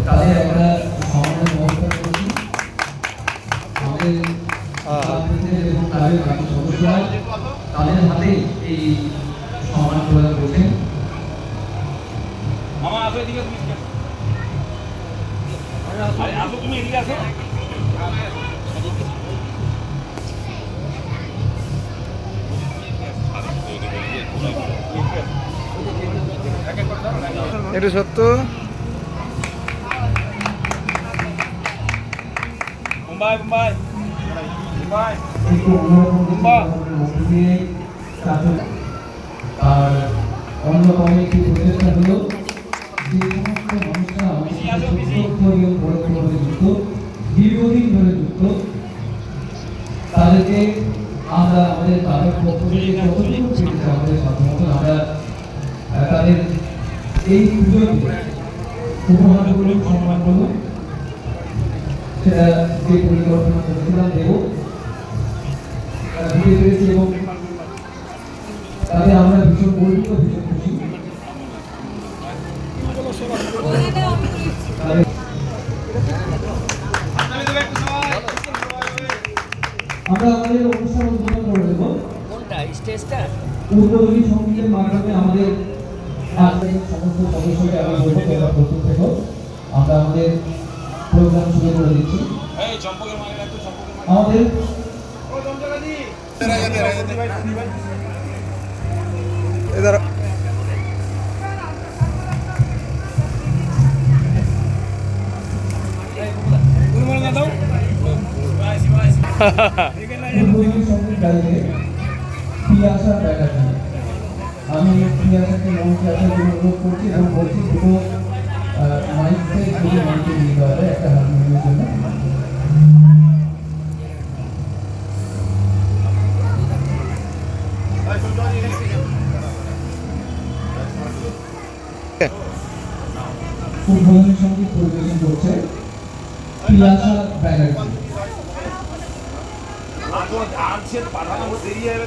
তাদের একটা সমাধানের ব্যবস্থা করেছি। আমাদের এবং তাদের বাকি সদস্যরা তাদের হাতে এই সম্মান প্রদান করছেন। তুমি এদিকে আসো। এটা সত্য। মুম্বাই মুম্বাই মুম্বাই আর অন্যতম একটি প্রচেষ্টা হলো যে সমস্ত মানুষরা পরোক্ষভাবে যুক্ত, দীর্ঘদিন ধরে যুক্ত, তাদেরকে আমরা আমাদের তাদের পক্ষ থেকে যতটুকু পেরেছি আমাদের সাধারণত আমরা তাদের এই পুজোতে উপহারগুলো সম্মানগুলো সেটা যে পরিকল্পনা করেছিলাম দেব দিতে পেরেছি এবং তাতে আমরা ভীষণ গর্বিত, ভীষণ খুশি। আমরা আমাদের অনুষ্ঠান উদ্বোধন করে দেবো। উদ্বোধনী সঙ্গীতের মাধ্যমে আমাদের সমস্ত সদস্যকে আমি বলবো তোমরা প্রস্তুত থেকো। আমরা আমাদের প্রোগ্রাম শুরু করে দিচ্ছি। আমাদের সঙ্গীত গাইবে পিয়াসা ব্যানার্জি। আমি পিয়াসাকে মঞ্চে আসার জন্য অনুরোধ করছি এবং বলছি দুটো মাইককে দুটো মঞ্চে দিতে হবে একটা হারমোনিয়ামের জন্য। উদ্বোধনী সঙ্গীত পরিবেশন করছে পিয়াসা ব্যানার্জি। পাঠানো দেরি হবে।